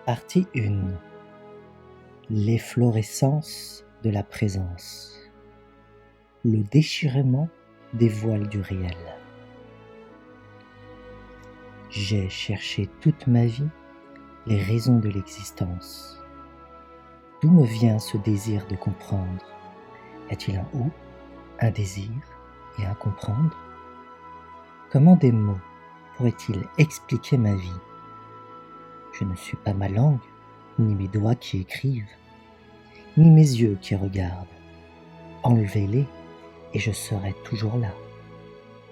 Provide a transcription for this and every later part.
Partie 1. L'efflorescence de la présence. Le déchirement des voiles du réel. J'ai cherché toute ma vie les raisons de l'existence. D'où me vient ce désir de comprendre? Y a-t-il un où, un désir et un comprendre? Comment des mots pourraient-ils expliquer ma vie? Je ne suis pas ma langue, ni mes doigts qui écrivent, ni mes yeux qui regardent. Enlevez-les et je serai toujours là.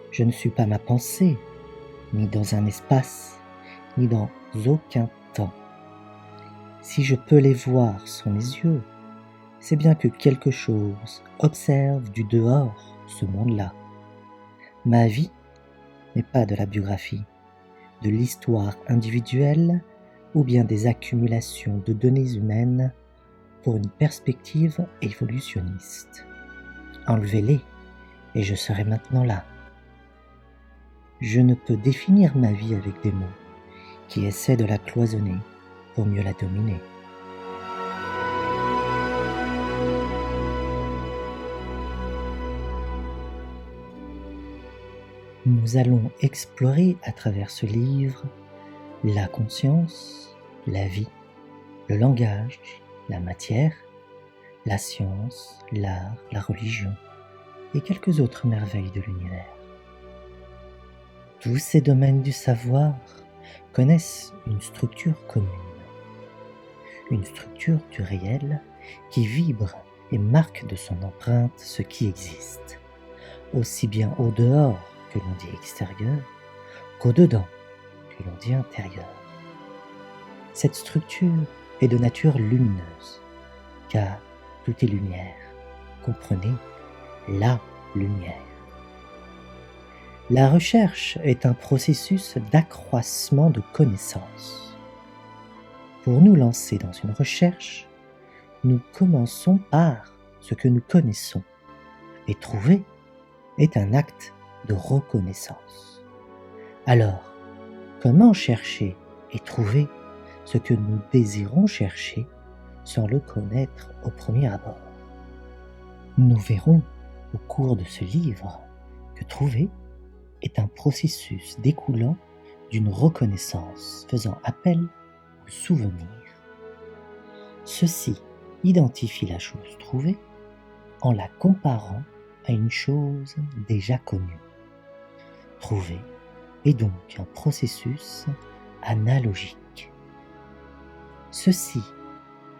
Je ne suis pas ma pensée, ni dans un espace, ni dans aucun temps. Si je peux les voir sans mes yeux, c'est bien que quelque chose observe du dehors ce monde-là. Ma vie n'est pas de la biographie, de l'histoire individuelle ou bien des accumulations de données humaines pour une perspective évolutionniste. Enlevez-les et je serai maintenant là. Je ne peux définir ma vie avec des mots qui essaient de la cloisonner pour mieux la dominer. Nous allons explorer à travers ce livre la conscience, la vie, le langage, la matière, la science, l'art, la religion et quelques autres merveilles de l'univers. Tous ces domaines du savoir connaissent une structure commune, une structure du réel qui vibre et marque de son empreinte ce qui existe, aussi bien au dehors que l'on dit extérieur, qu'au dedans que l'on dit intérieur. Cette structure est de nature lumineuse, car tout est lumière. Comprenez, la lumière. La recherche est un processus d'accroissement de connaissances. Pour nous lancer dans une recherche, nous commençons par ce que nous connaissons, et trouver est un acte de reconnaissance. Alors, comment chercher et trouver ce que nous désirons chercher sans le connaître au premier abord? Nous verrons au cours de ce livre que trouver est un processus découlant d'une reconnaissance faisant appel au souvenir. Ceci identifie la chose trouvée en la comparant à une chose déjà connue. Trouver est donc un processus analogique. Ceci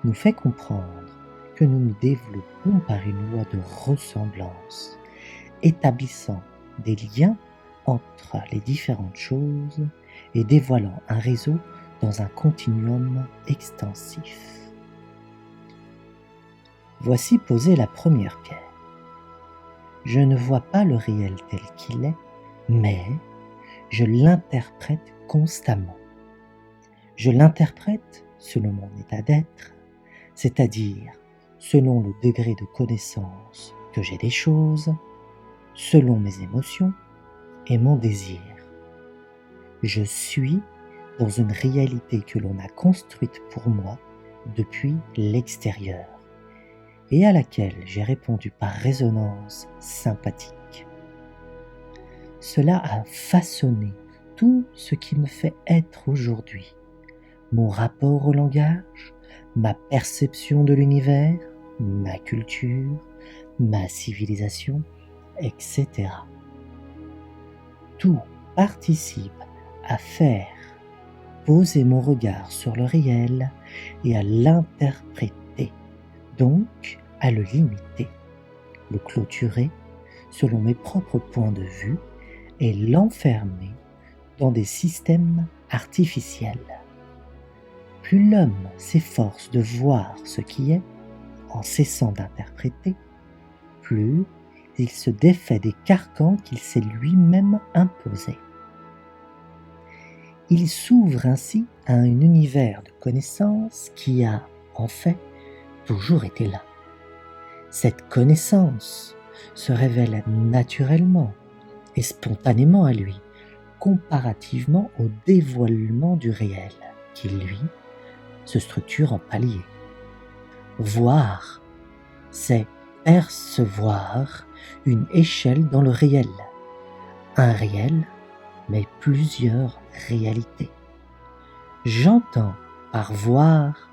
nous fait comprendre que nous nous développons par une loi de ressemblance, établissant des liens entre les différentes choses et dévoilant un réseau dans un continuum extensif. Voici posée la première pierre. Je ne vois pas le réel tel qu'il est, mais je l'interprète constamment. Je l'interprète selon mon état d'être, c'est-à-dire selon le degré de connaissance que j'ai des choses, selon mes émotions et mon désir. Je suis dans une réalité que l'on a construite pour moi depuis l'extérieur et à laquelle j'ai répondu par résonance sympathique. Cela a façonné tout ce qui me fait être aujourd'hui, mon rapport au langage, ma perception de l'univers, ma culture, ma civilisation, etc. Tout participe à faire poser mon regard sur le réel et à l'interpréter, donc à le limiter, le clôturer selon mes propres points de vue et l'enfermer dans des systèmes artificiels. Plus l'homme s'efforce de voir ce qui est, en cessant d'interpréter, plus il se défait des carcans qu'il s'est lui-même imposés. Il s'ouvre ainsi à un univers de connaissances qui a, en fait, toujours été là. Cette connaissance se révèle naturellement et spontanément à lui, comparativement au dévoilement du réel, qui, lui, se structure en paliers. Voir, c'est percevoir une échelle dans le réel. Un réel, mais plusieurs réalités. J'entends par voir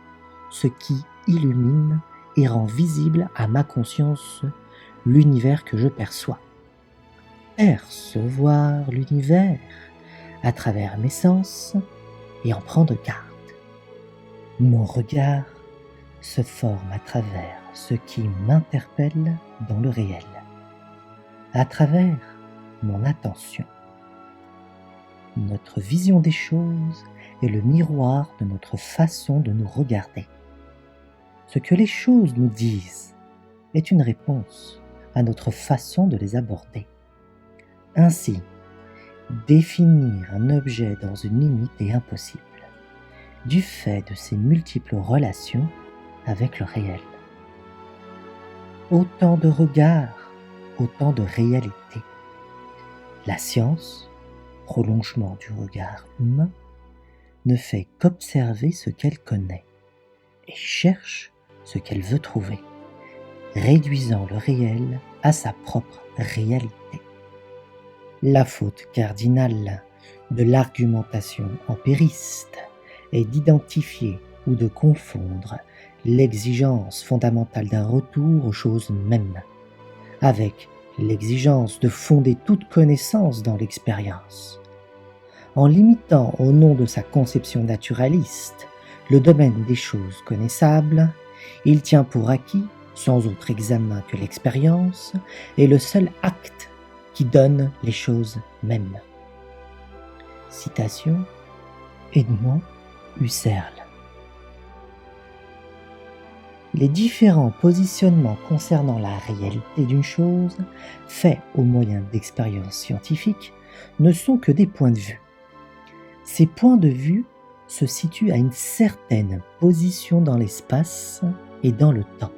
ce qui illumine et rend visible à ma conscience l'univers que je perçois. Percevoir l'univers à travers mes sens et en prendre garde. Mon regard se forme à travers ce qui m'interpelle dans le réel, à travers mon attention. Notre vision des choses est le miroir de notre façon de nous regarder. Ce que les choses nous disent est une réponse à notre façon de les aborder. Ainsi, définir un objet dans une limite est impossible, du fait de ses multiples relations avec le réel. Autant de regards, autant de réalités. La science, prolongement du regard humain, ne fait qu'observer ce qu'elle connaît et cherche ce qu'elle veut trouver, réduisant le réel à sa propre réalité. La faute cardinale de l'argumentation empiriste est d'identifier ou de confondre l'exigence fondamentale d'un retour aux choses mêmes avec l'exigence de fonder toute connaissance dans l'expérience. En limitant au nom de sa conception naturaliste le domaine des choses connaissables, il tient pour acquis, sans autre examen que l'expérience, est le seul acte qui donne les choses mêmes. Citation Edmond Husserl. Les différents positionnements concernant la réalité d'une chose, faits au moyen d'expériences scientifiques, ne sont que des points de vue. Ces points de vue se situent à une certaine position dans l'espace et dans le temps.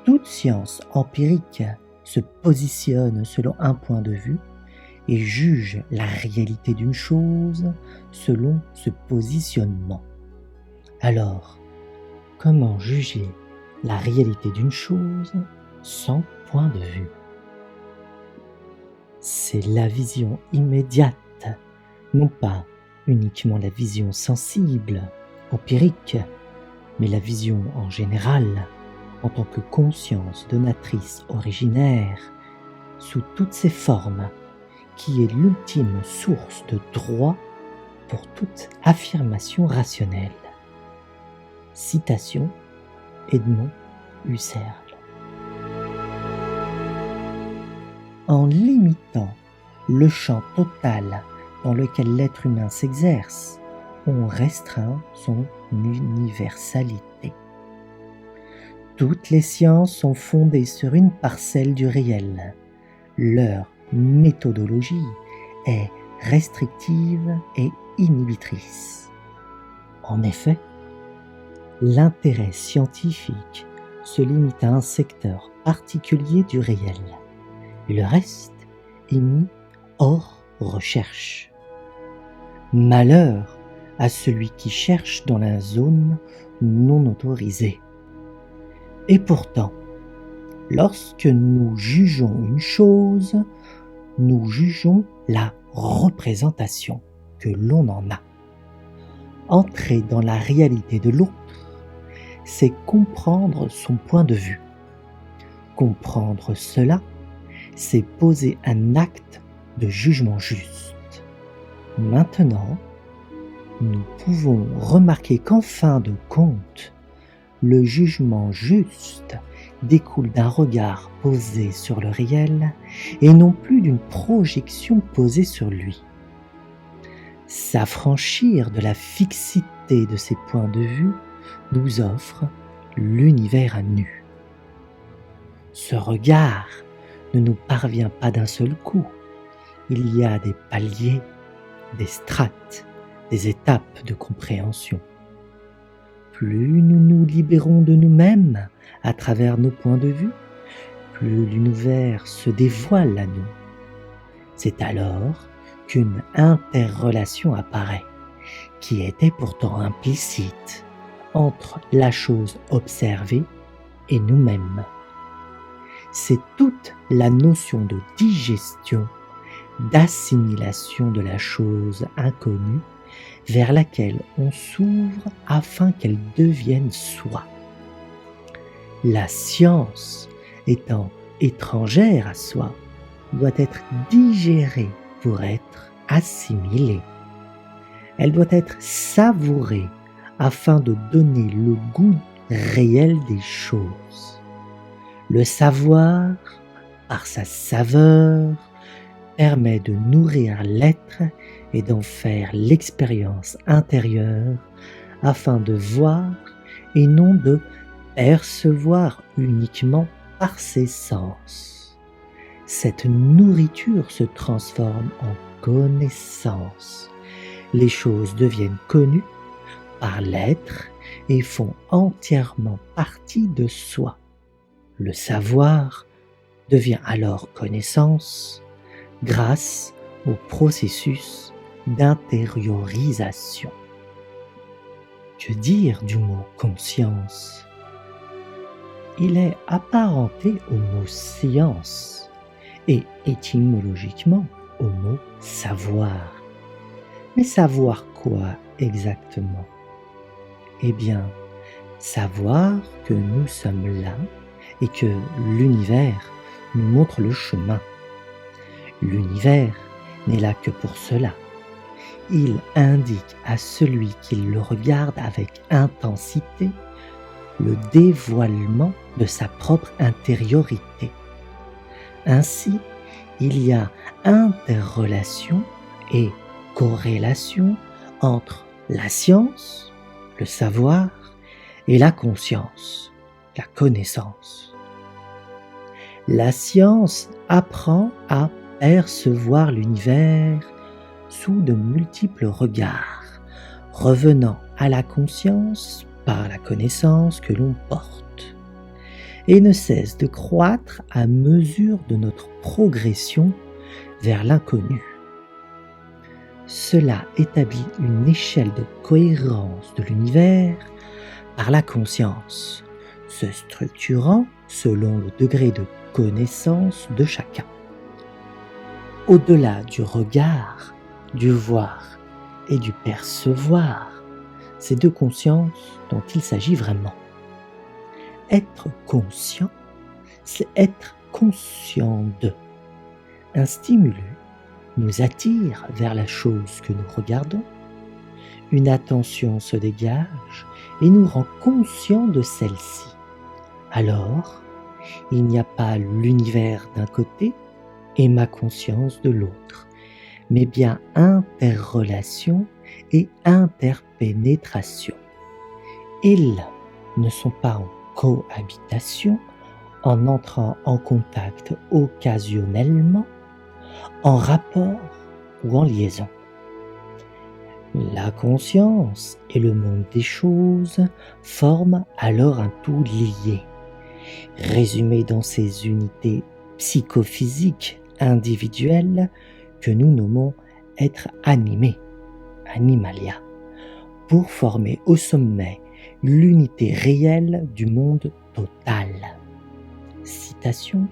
Toute science empirique se positionne selon un point de vue et juge la réalité d'une chose selon ce positionnement. Alors, comment juger la réalité d'une chose sans point de vue? C'est la vision immédiate, non pas uniquement la vision sensible, empirique, mais la vision en général, en tant que conscience donatrice originaire, sous toutes ses formes, qui est l'ultime source de droit pour toute affirmation rationnelle. Citation Edmond Husserl. En limitant le champ total dans lequel l'être humain s'exerce, on restreint son universalité. Toutes les sciences sont fondées sur une parcelle du réel. Leur méthodologie est restrictive et inhibitrice. En effet, l'intérêt scientifique se limite à un secteur particulier du réel, et le reste est mis hors recherche. Malheur à celui qui cherche dans la zone non autorisée. Et pourtant, lorsque nous jugeons une chose, nous jugeons la représentation que l'on en a. Entrer dans la réalité de l'autre, c'est comprendre son point de vue. Comprendre cela, c'est poser un acte de jugement juste. Maintenant, nous pouvons remarquer qu'en fin de compte, le jugement juste découle d'un regard posé sur le réel et non plus d'une projection posée sur lui. S'affranchir de la fixité de ces points de vue nous offre l'univers à nu. Ce regard ne nous parvient pas d'un seul coup. Il y a des paliers, des strates, des étapes de compréhension. Plus nous nous libérons de nous-mêmes à travers nos points de vue, plus l'univers se dévoile à nous. C'est alors qu'une interrelation apparaît, qui était pourtant implicite entre la chose observée et nous-mêmes. C'est toute la notion de digestion, d'assimilation de la chose inconnue vers laquelle on s'ouvre afin qu'elle devienne soi. La science, étant étrangère à soi, doit être digérée pour être assimilée. Elle doit être savourée afin de donner le goût réel des choses. Le savoir, par sa saveur, permet de nourrir l'être et d'en faire l'expérience intérieure afin de voir et non de percevoir uniquement par ses sens. Cette nourriture se transforme en connaissance. Les choses deviennent connues par l'être et font entièrement partie de soi. Le savoir devient alors connaissance grâce au processus d'intériorisation. Que dire du mot conscience ? Il est apparenté au mot science et étymologiquement au mot savoir. Mais savoir quoi exactement ? Eh bien, savoir que nous sommes là et que l'univers nous montre le chemin. L'univers n'est là que pour cela. Il indique à celui qui le regarde avec intensité le dévoilement de sa propre intériorité. Ainsi, il y a interrelation et corrélation entre la science, le savoir, et la conscience, la connaissance. La science apprend à percevoir l'univers sous de multiples regards, revenant à la conscience par la connaissance que l'on porte, et ne cesse de croître à mesure de notre progression vers l'inconnu. Cela établit une échelle de cohérence de l'univers par la conscience, se structurant selon le degré de connaissance de chacun. Au-delà du regard, du voir et du percevoir, c'est de conscience dont il s'agit vraiment. Être conscient, c'est être conscient de. Un stimulus nous attire vers la chose que nous regardons, une attention se dégage et nous rend conscients de celle-ci. Alors, il n'y a pas l'univers d'un côté et ma conscience de l'autre, mais bien interrelation et interpénétration. Ils ne sont pas en cohabitation, en entrant en contact occasionnellement, en rapport ou en liaison. La conscience et le monde des choses forment alors un tout lié, résumé dans ces unités psychophysiques individuelles que nous nommons être animé, animalia, pour former au sommet l'unité réelle du monde total. Citation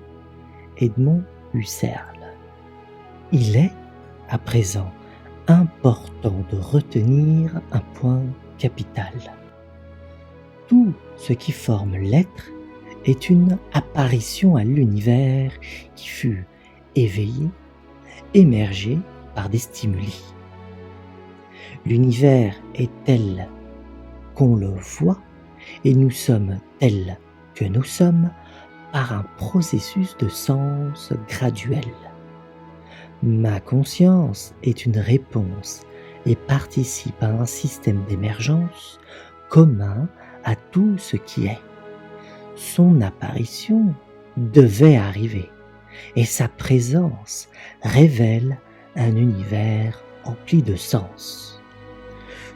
Edmond Husserl. Il est, à présent, important de retenir un point capital. Tout ce qui forme l'être est une apparition à l'univers qui fut éveillé, émergé par des stimuli. L'univers est tel qu'on le voit et nous sommes tels que nous sommes par un processus de sens graduel. Ma conscience est une réponse et participe à un système d'émergence commun à tout ce qui est. Son apparition devait arriver et sa présence révèle un univers empli de sens.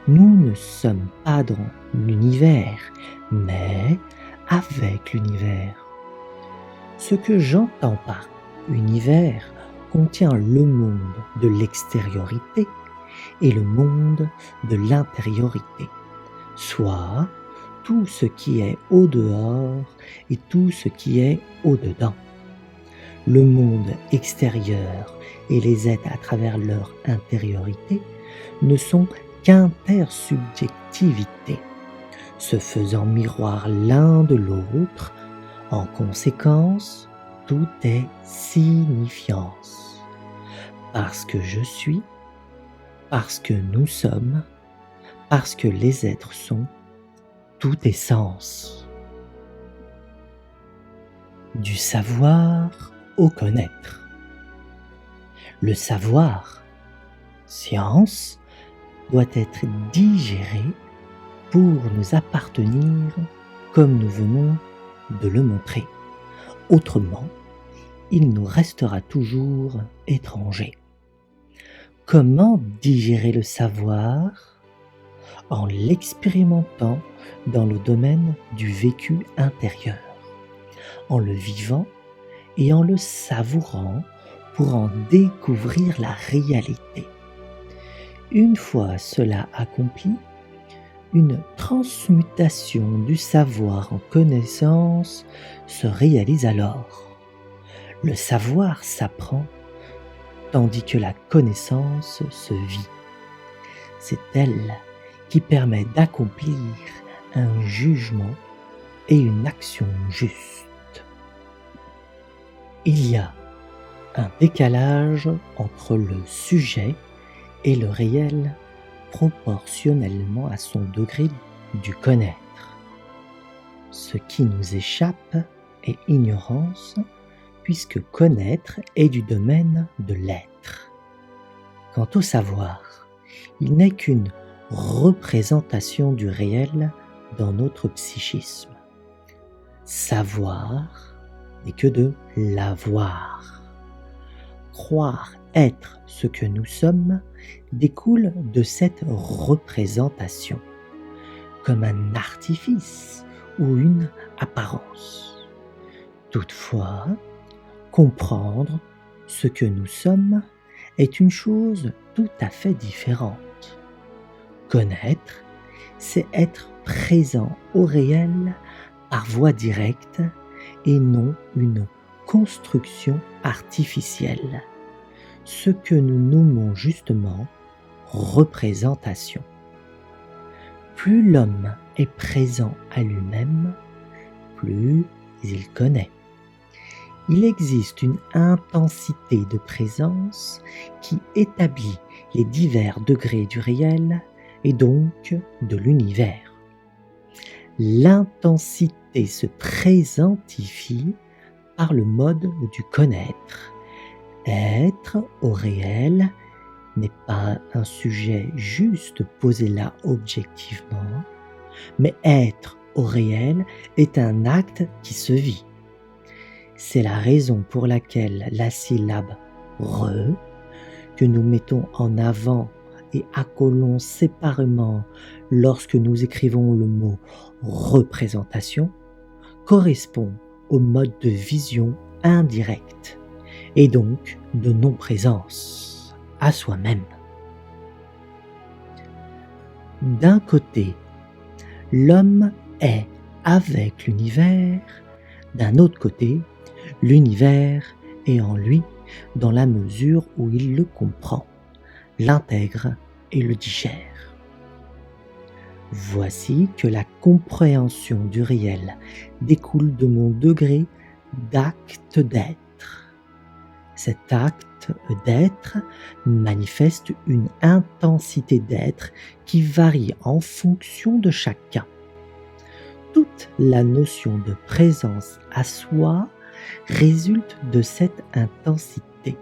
Nous ne sommes pas dans l'univers, mais avec l'univers. Ce que j'entends par univers contient le monde de l'extériorité est le monde de l'intériorité, soit tout ce qui est au dehors et tout ce qui est au dedans. Le monde extérieur et les êtres à travers leur intériorité ne sont qu'intersubjectivités, se faisant miroir l'un de l'autre. En conséquence, tout est signifiance. Parce que je suis, parce que nous sommes, parce que les êtres sont, tout est sens. Du savoir au connaître. Le savoir, science, doit être digéré pour nous appartenir comme nous venons de le montrer. Autrement, il nous restera toujours étranger. Comment digérer le savoir? En l'expérimentant dans le domaine du vécu intérieur, en le vivant et en le savourant pour en découvrir la réalité. Une fois cela accompli, une transmutation du savoir en connaissance se réalise alors. Le savoir s'apprend, tandis que la connaissance se vit. C'est elle qui permet d'accomplir un jugement et une action juste. Il y a un décalage entre le sujet et le réel proportionnellement à son degré du connaître. Ce qui nous échappe est ignorance, puisque connaître est du domaine de l'être. Quant au savoir, il n'est qu'une représentation du réel dans notre psychisme. Savoir n'est que de l'avoir. Croire être ce que nous sommes découle de cette représentation, comme un artifice ou une apparence. Toutefois, comprendre ce que nous sommes est une chose tout à fait différente. Connaître, c'est être présent au réel par voie directe et non une construction artificielle, ce que nous nommons justement représentation. Plus l'homme est présent à lui-même, plus il connaît. Il existe une intensité de présence qui établit les divers degrés du réel et donc de l'univers. L'intensité se présentifie par le mode du connaître. Être au réel n'est pas un sujet juste posé là objectivement, mais être au réel est un acte qui se vit. C'est la raison pour laquelle la syllabe « re » que nous mettons en avant et accolons séparément lorsque nous écrivons le mot « représentation » correspond au mode de vision indirect et donc de non-présence à soi-même. D'un côté, l'homme est avec l'univers, d'un autre côté, l'univers est en lui dans la mesure où il le comprend, l'intègre et le digère. Voici que la compréhension du réel découle de mon degré d'acte d'être. Cet acte d'être manifeste une intensité d'être qui varie en fonction de chacun. Toute la notion de présence à soi résulte de cette intensité.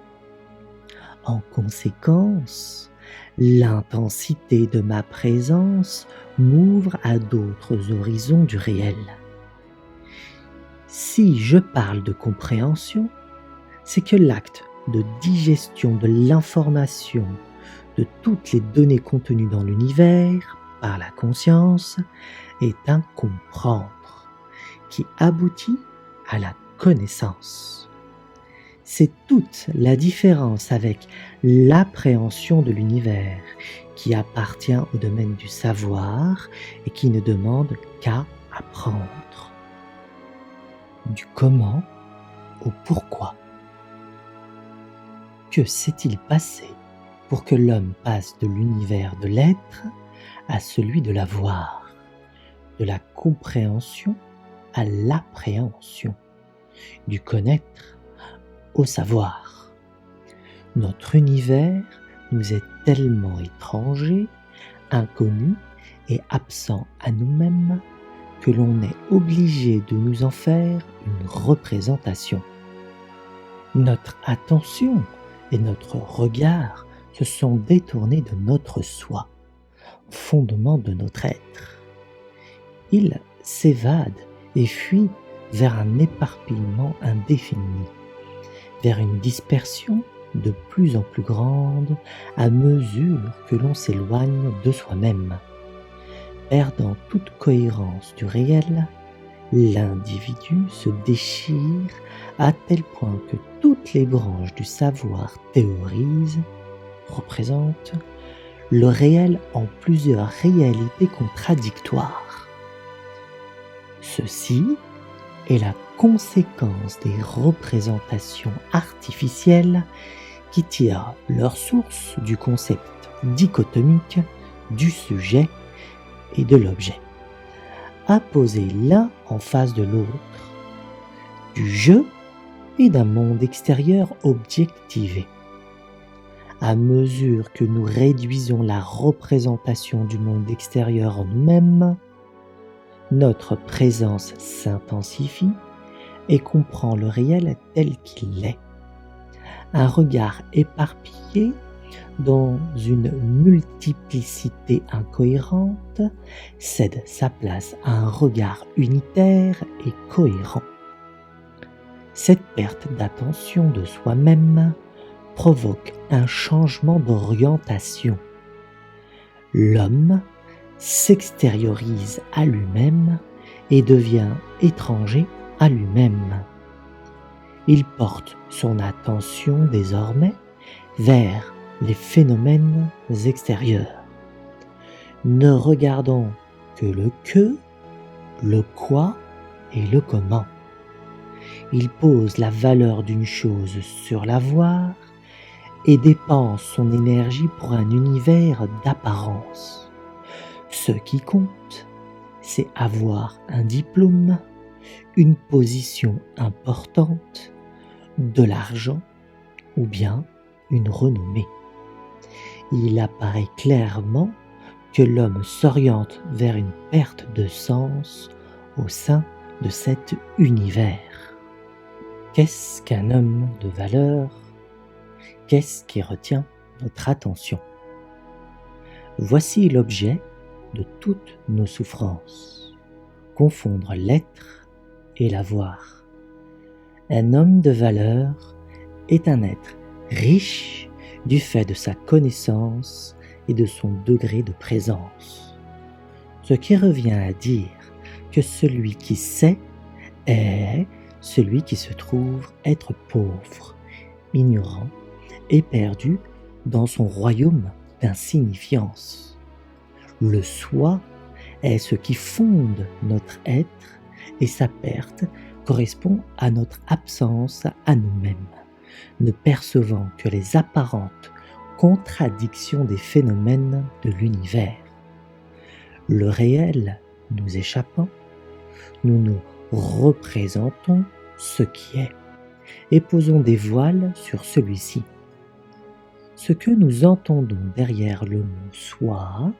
En conséquence, l'intensité de ma présence m'ouvre à d'autres horizons du réel. Si je parle de compréhension, c'est que l'acte de digestion de l'information de toutes les données contenues dans l'univers par la conscience est un comprendre qui aboutit à la connaissance. C'est toute la différence avec l'appréhension de l'univers qui appartient au domaine du savoir et qui ne demande qu'à apprendre. Du comment au pourquoi. Que s'est-il passé pour que l'homme passe de l'univers de l'être à celui de l'avoir, de la compréhension à l'appréhension, du connaître au savoir? Notre univers nous est tellement étranger, inconnu et absent à nous-mêmes que l'on est obligé de nous en faire une représentation. Notre attention et notre regard se sont détournés de notre soi, fondement de notre être. Ils s'évadent et fuient vers un éparpillement indéfini, vers une dispersion de plus en plus grande à mesure que l'on s'éloigne de soi-même. Perdant toute cohérence du réel, l'individu se déchire à tel point que toutes les branches du savoir théorisent, représentent, le réel en plusieurs réalités contradictoires. Ceci est la conséquence des représentations artificielles qui tirent leur source du concept dichotomique du sujet et de l'objet, apposés l'un en face de l'autre, du jeu et d'un monde extérieur objectivé. À mesure que nous réduisons la représentation du monde extérieur en nous-mêmes, notre présence s'intensifie et comprend le réel tel qu'il est. Un regard éparpillé dans une multiplicité incohérente cède sa place à un regard unitaire et cohérent. Cette perte d'attention de soi-même provoque un changement d'orientation. L'homme s'extériorise à lui-même et devient étranger à lui-même. Il porte son attention désormais vers les phénomènes extérieurs, ne regardant que le que, le quoi et le comment. Il pose la valeur d'une chose sur l'avoir et dépense son énergie pour un univers d'apparence. Ce qui compte, c'est avoir un diplôme, une position importante, de l'argent ou bien une renommée. Il apparaît clairement que l'homme s'oriente vers une perte de sens au sein de cet univers. Qu'est-ce qu'un homme de valeur? Qu'est-ce qui retient notre attention? Voici l'objet de toutes nos souffrances, confondre l'être et l'avoir. Un homme de valeur est un être riche du fait de sa connaissance et de son degré de présence. Ce qui revient à dire que celui qui sait est celui qui se trouve être pauvre, ignorant et perdu dans son royaume d'insignifiance. Le soi est ce qui fonde notre être et sa perte correspond à notre absence à nous-mêmes, ne percevant que les apparentes contradictions des phénomènes de l'univers. Le réel nous échappant, nous nous représentons ce qui est et posons des voiles sur celui-ci. Ce que nous entendons derrière le mot soi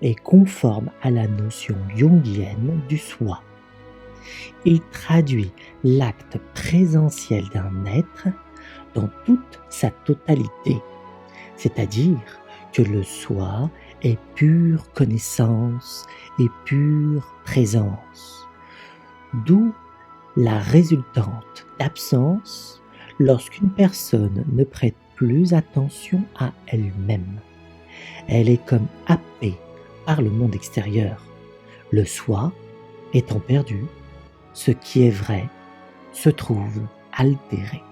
est conforme à la notion jungienne du soi. Il traduit l'acte présentiel d'un être dans toute sa totalité, c'est-à-dire que le soi est pure connaissance et pure présence, d'où la résultante d'absence lorsqu'une personne ne prête plus attention à elle-même. Elle est comme happée par le monde extérieur, le soi étant perdu, ce qui est vrai se trouve altéré.